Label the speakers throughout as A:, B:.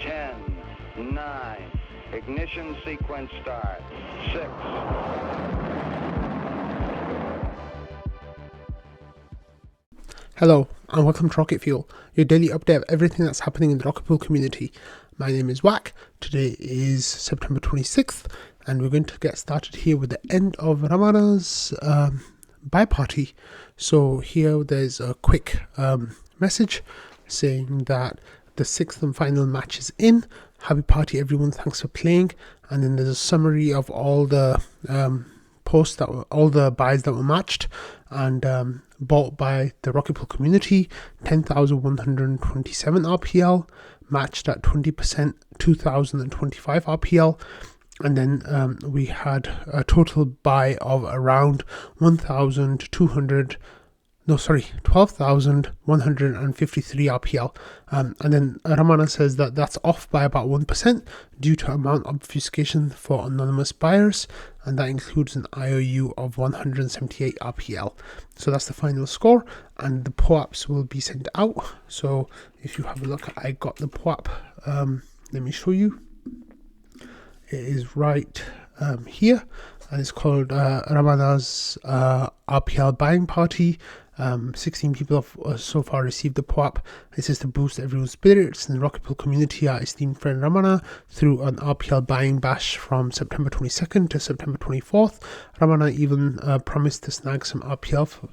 A: 10, 9, ignition sequence start. 6.
B: Hello and welcome to Rocket Fuel, your daily update of everything that's happening in the Rocket Pool community. My name is Wack. Today is September 26th and we're going to get started here with the end of Ramana's buy party. So here there's a quick message saying that the 6th and final match is in. Happy party everyone, thanks for playing. And then there's a summary of all the posts that were, all the buys that were matched and bought by the Rocket Pool community. 10,127 RPL, matched at 20%, 2,025 RPL. And then we had a total buy of around 12,153 RPL. And then Ramana says that that's off by about 1% due to amount obfuscation for anonymous buyers, and that includes an IOU of 178 RPL. So that's the final score, and the POAPs will be sent out. So if you have a look, I got the POAP. Let me show you. It is right here, and it's called Ramana's RPL buying party. 16 people have so far received the POAP. This is to boost everyone's spirits in the Rocket Pool community. Our esteemed friend Ramana through an RPL buying bash from September 22nd to September 24th. Ramana even promised to snag some RPL for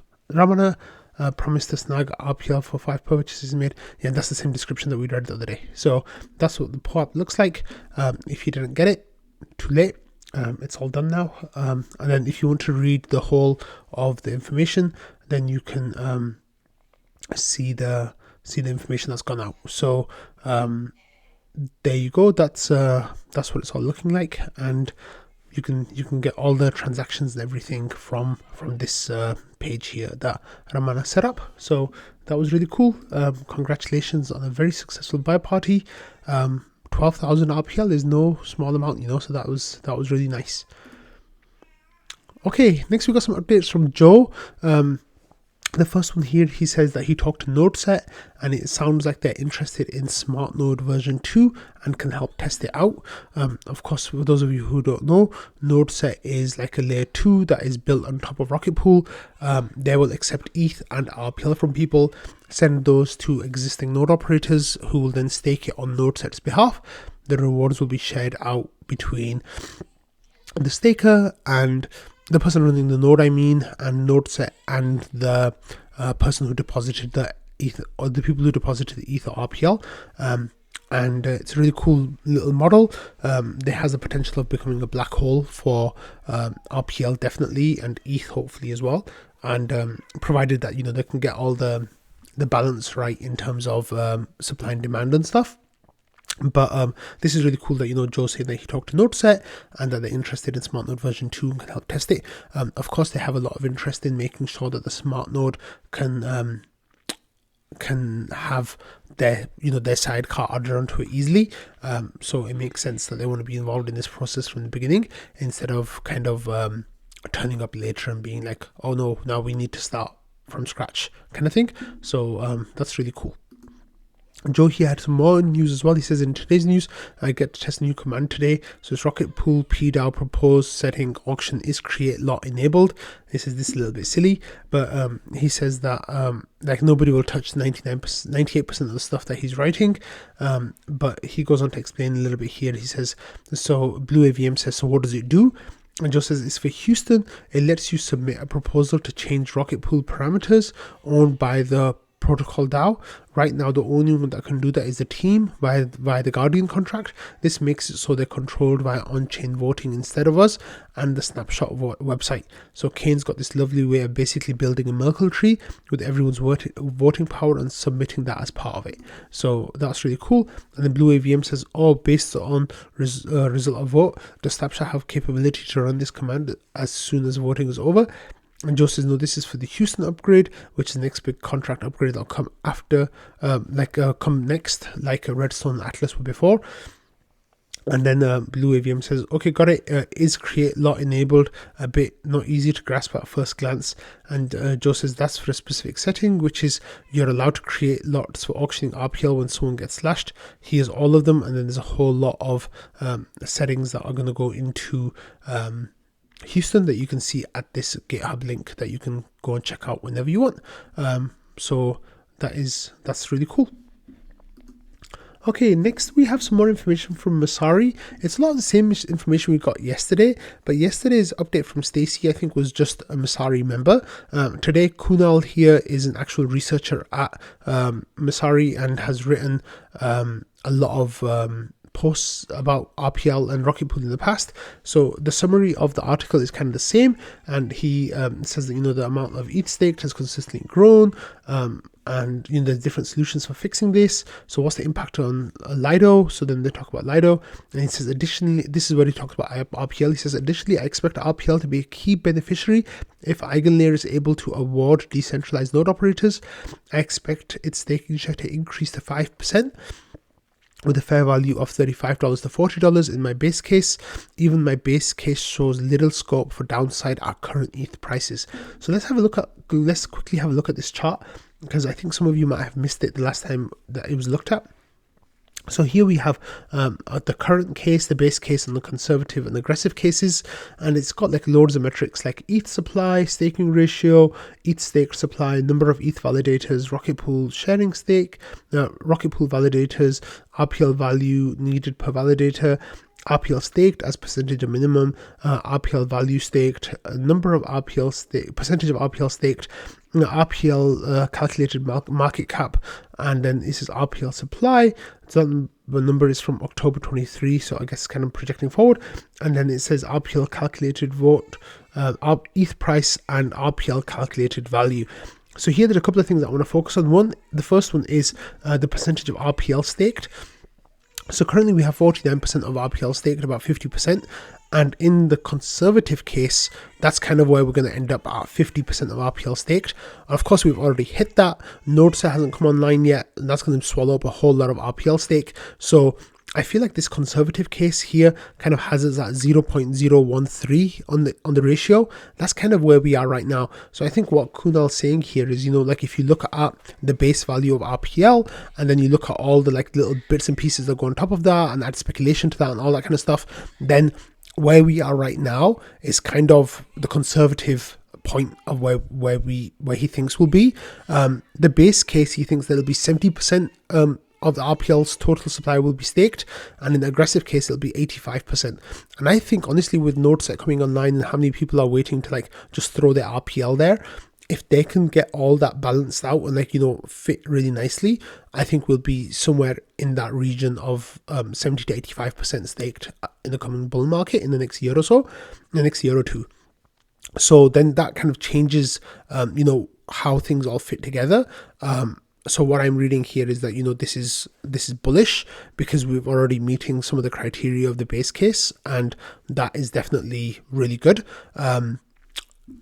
B: promised to snag RPL for 5 purchases made. Yeah, that's the same description that we read the other day. So that's what the POAP looks like. If you didn't get it, too late. It's all done now. And then if you want to read the whole of the information, then you can see the information that's gone out. So there you go. That's what it's all looking like, and you can get all the transactions and everything from this page here that Ramana set up. So that was really cool. Congratulations on a very successful buy party. 12,000 RPL is no small amount, so that was really nice. Okay, next we got some updates from Joe. The first one here, he says that he talked to NodeSet and it sounds like they're interested in Smart Node version 2 and can help test it out. Of course, for those of you who don't know, NodeSet is like a layer 2 that is built on top of Rocket Pool. They will accept ETH and RPL from people, send those to existing node operators who will then stake it on NodeSet's behalf. The rewards will be shared out between the staker and the person running the node, and NodeSet and the person who deposited the ETH, or the people who deposited the ETH or RPL. And it's a really cool little model. It has the potential of becoming a black hole for RPL definitely, and ETH hopefully as well. And provided that they can get all the balance right in terms of supply and demand and stuff. But this is really cool that Joe said that he talked to NodeSet and that they're interested in Smart Node version 2 and can help test it. Of course, they have a lot of interest in making sure that the Smart Node can have their sidecar added onto it easily. So it makes sense that they want to be involved in this process from the beginning instead of kind of turning up later and being like, oh no, now we need to start from scratch kind of thing. So that's really cool. Joe here had some more news as well. He says, in today's news, I get to test a new command today. So it's Rocket Pool PDAO proposed setting auction is create lot enabled. He says this is a little bit silly, but he says that like nobody will touch 98% of the stuff that he's writing. But he goes on to explain a little bit here. He says, so Blue AVM says, so what does it do? And Joe says it's for Houston. It lets you submit a proposal to change Rocket Pool parameters owned by the protocol DAO. Right now, the only one that can do that is the team via the Guardian contract. This makes it so they're controlled via on-chain voting instead of us and the snapshot website. So Kane's got this lovely way of basically building a Merkle tree with everyone's voting power and submitting that as part of it. So that's really cool. And then Blue AVM says, based on result of vote, does Snapshot have capability to run this command as soon as voting is over? And Joe says, no, this is for the Houston upgrade, which is the next big contract upgrade that'll come after, come next, like a Redstone Atlas were before. And then Blue AVM says, okay, got it. Is create lot enabled? A bit not easy to grasp at first glance. And Joe says that's for a specific setting, which is you're allowed to create lots for auctioning RPL when someone gets slashed. Here's all of them. And then there's a whole lot of settings that are going to go into Houston that you can see at this GitHub link that you can go and check out whenever you want. So that's really cool. Okay, next we have some more information from Messari. It's a lot of the same information we got yesterday, but yesterday's update from Stacy, I think, was just a Messari member. Today, Kunal here is an actual researcher at Messari and has written a lot of posts about RPL and Rocket Pool in the past. So the summary of the article is kind of the same, and he says that the amount of ETH staked has consistently grown, and there's different solutions for fixing this. So what's the impact on Lido? So then they talk about Lido, and he says additionally, this is where he talks about RPL. He says additionally, I expect RPL to be a key beneficiary if Eigenlayer is able to award decentralized node operators. I expect its staking share to increase to 5%. With a fair value of $35 to $40 in my base case. Even my base case shows little scope for downside at current ETH prices. So let's quickly have a look at this chart, because I think some of you might have missed it the last time that it was looked at. So here we have the current case, the base case, and the conservative and aggressive cases, and it's got like loads of metrics like ETH supply, staking ratio, ETH stake supply, number of ETH validators, Rocket Pool sharing stake, Rocket Pool validators, RPL value needed per validator, RPL staked as percentage of minimum, RPL value staked, number of RPL stake, percentage of RPL staked, RPL calculated market cap, and then this is RPL supply. So the number is from October 23, so I guess kind of projecting forward. And then it says RPL calculated vote, ETH price, and RPL calculated value. So here there are a couple of things that I want to focus on. The first one is the percentage of RPL staked. So currently we have 49% of RPL staked, about 50%. And in the conservative case, that's kind of where we're going to end up at 50% of RPL staked. And of course, we've already hit that. NodeSet hasn't come online yet, and that's going to swallow up a whole lot of RPL stake. So I feel like this conservative case here kind of has us at 0.013 on the ratio. That's kind of where we are right now. So I think what Kunal's saying here is, like if you look at the base value of RPL, and then you look at all the like little bits and pieces that go on top of that, and add speculation to that and all that kind of stuff, then where we are right now is kind of the conservative point of where he thinks will be. The base case, he thinks that it'll be 70% of the RPL's total supply will be staked, and in the aggressive case it'll be 85%. And I think honestly, with NodeSet coming online and how many people are waiting to like just throw their RPL there, if they can get all that balanced out and fit really nicely, I think we'll be somewhere in that region of 70 to 85% staked in the coming bull market in the next year or so, in the next year or two. So then that kind of changes, how things all fit together. So what I'm reading here is that, this is bullish because we're already meeting some of the criteria of the base case, and that is definitely really good.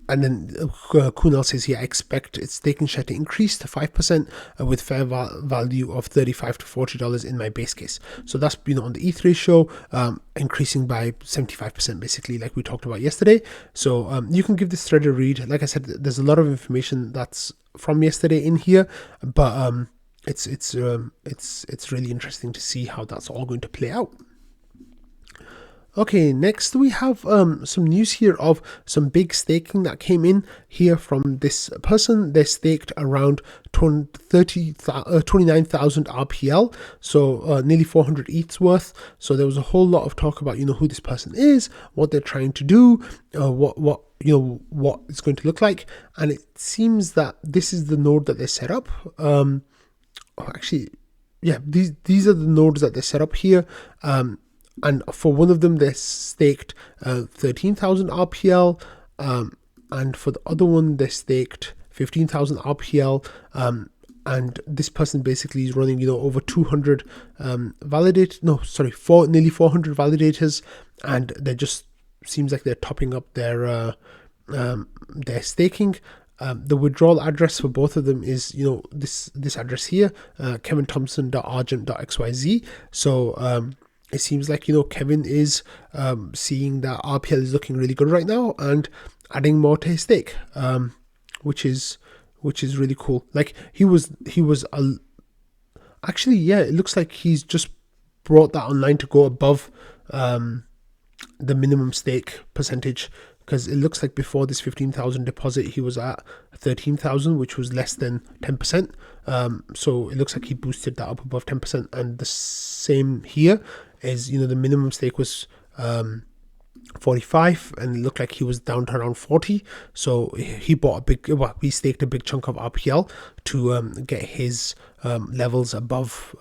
B: And then Kunal says here, I expect its staking share to increase to 5% with fair value of $35 to $40 in my base case. So that's, on the ETH ratio, increasing by 75% basically, like we talked about yesterday. So you can give this thread a read. Like I said, there's a lot of information that's from yesterday in here, but it's really interesting to see how that's all going to play out. Okay, next we have some news here of some big staking that came in here from this person. They staked around 29,000 RPL, so nearly 400 ETHs worth. So there was a whole lot of talk about who this person is, what they're trying to do, what it's going to look like, and it seems that this is the node that they set up. These are the nodes that they set up here. And for one of them, they staked 13,000 RPL, and for the other one, they staked 15,000 RPL. And this person basically is running, over 200 nearly 400 validators, and they just seems like they're topping up their staking. The withdrawal address for both of them is, this address here, kevinthompson.argent.xyz. So it seems like, Kevin is seeing that RPL is looking really good right now and adding more to his stake, which is really cool. Like actually, yeah, it looks like he's just brought that online to go above the minimum stake percentage, because it looks like before this 15,000 deposit he was at 13,000, which was less than 10%. So it looks like he boosted that up above 10%, and the same here is, the minimum stake was 45, and it looked like he was down to around 40. So he bought he staked a big chunk of RPL to get his levels above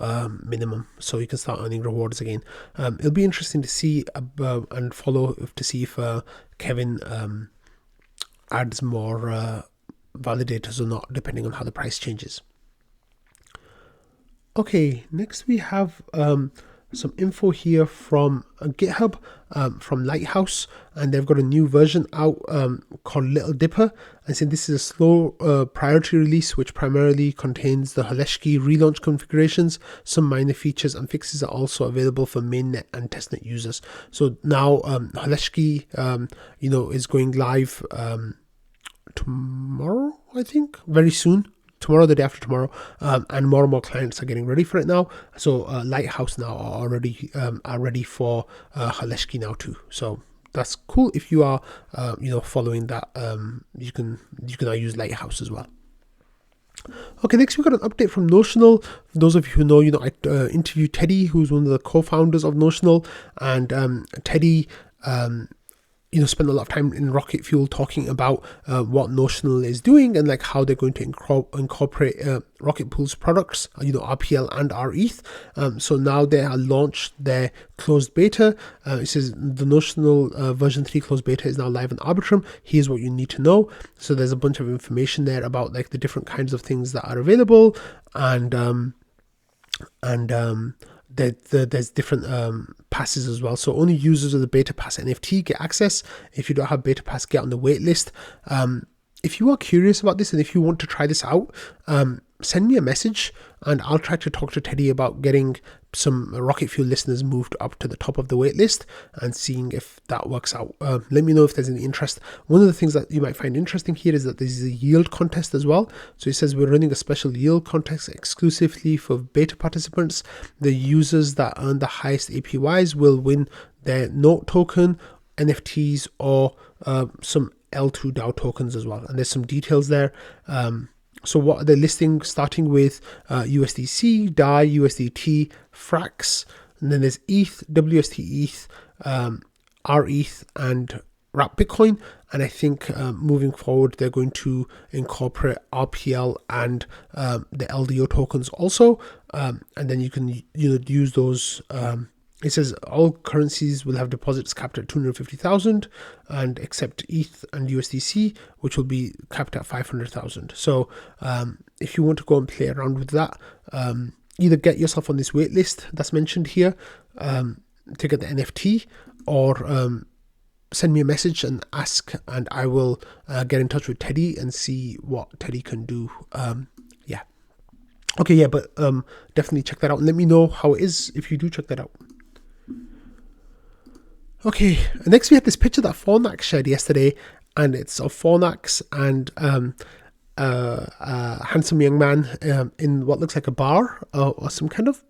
B: minimum, so you can start earning rewards again. It'll be interesting to see and follow to see if Kevin adds more validators or not, depending on how the price changes. Okay, next we have some info here from GitHub, from Lighthouse, and they've got a new version out called Little Dipper, and said this is a slow priority release which primarily contains the Holesky relaunch configurations. Some minor features and fixes are also available for mainnet and testnet users. So now Holesky is going live tomorrow, I think, very soon. Tomorrow, the day after tomorrow, and more clients are getting ready for it now. So Lighthouse now are ready for Holesky now too. So that's cool. If you are following that, you can now use Lighthouse as well. Okay, next we got an update from Notional. For those of you who know, I interviewed Teddy, who's one of the co-founders of Notional, and Teddy spent a lot of time in Rocket Fuel talking about what Notional is doing and like how they're going to incorporate Rocket Pool's products, RPL and RETH. So now they have launched their closed beta. It says the Notional version 3 closed beta is now live in Arbitrum. Here's what you need to know. So there's a bunch of information there about like the different kinds of things that are available, and there's different passes as well. So only users of the beta pass NFT get access. If you don't have beta pass, get on the wait list. If you are curious about this and if you want to try this out, send me a message and I'll try to talk to Teddy about getting some Rocket Fuel listeners moved up to the top of the wait list and seeing if that works out. Let me know if there's any interest. One of the things that you might find interesting here is that there's a yield contest as well. So it says we're running a special yield contest exclusively for beta participants. The users that earn the highest APYs will win their Note token, NFTs, or some L2 DAO tokens as well. And there's some details there. So what they're listing, starting with USDC, DAI, USDT, Frax, and then there's ETH, WST ETH, RETH, and Wrap Bitcoin. And I think moving forward, they're going to incorporate RPL and the LDO tokens also. And then you can use those. It says all currencies will have deposits capped at 250,000 and except ETH and USDC, which will be capped at 500,000. So if you want to go and play around with that, either get yourself on this waitlist that's mentioned here to get the NFT, or send me a message and ask, and I will get in touch with Teddy and see what Teddy can do. But definitely check that out and let me know how it is if you do check that out. Okay, next we had this picture that Fornax shared yesterday, and it's of Fornax and a handsome young man in what looks like a bar or some kind of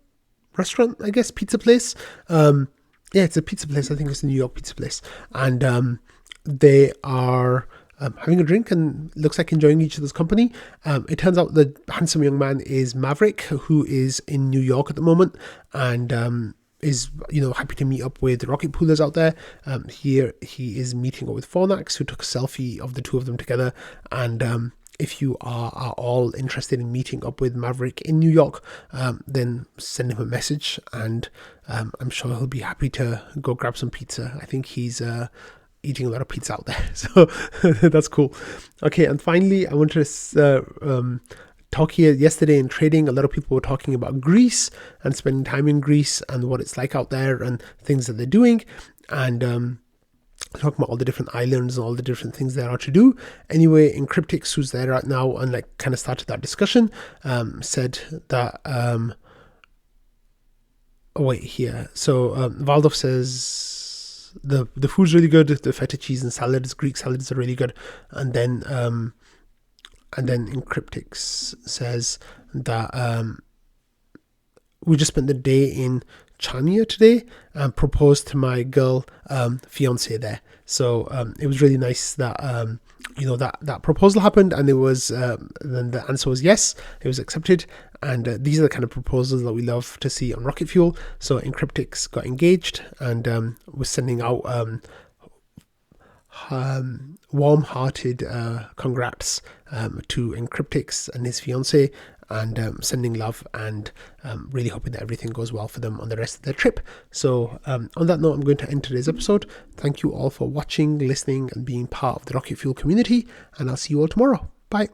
B: restaurant, I guess, pizza place. It's a pizza place. I think it's a New York pizza place. And they are having a drink and looks like enjoying each other's company. It turns out the handsome young man is Maverick, who is in New York at the moment, and is happy to meet up with rocket poolers out there. Here he is meeting up with Fornax, who took a selfie of the two of them together. And if you are all interested in meeting up with Maverick in New York, then send him a message, and I'm sure he'll be happy to go grab some pizza. I think he's eating a lot of pizza out there, so that's cool. Okay, and finally I wanted to talk here. Yesterday in trading, a lot of people were talking about Greece and spending time in Greece and what it's like out there and things that they're doing, and talking about all the different islands and all the different things there are to do. Anyway, Enkriptix, who's there right now and like kind of started that discussion, said that oh wait, here. So Valdov says the food's really good. The feta cheese and salads, Greek salads, are really good. And then Enkriptix says that we just spent the day in Chania today and proposed to my girl fiance there. So it was really nice that that proposal happened, and it was then the answer was yes, it was accepted. And these are the kind of proposals that we love to see on Rocket Fuel. So Enkriptix got engaged and was sending out warm-hearted congrats to Enkriptix and his fiance, and sending love, and really hoping that everything goes well for them on the rest of their trip. So on that note, I'm going to end today's episode. Thank you all for watching, listening, and being part of the Rocket Fuel community, and I'll see you all tomorrow. Bye.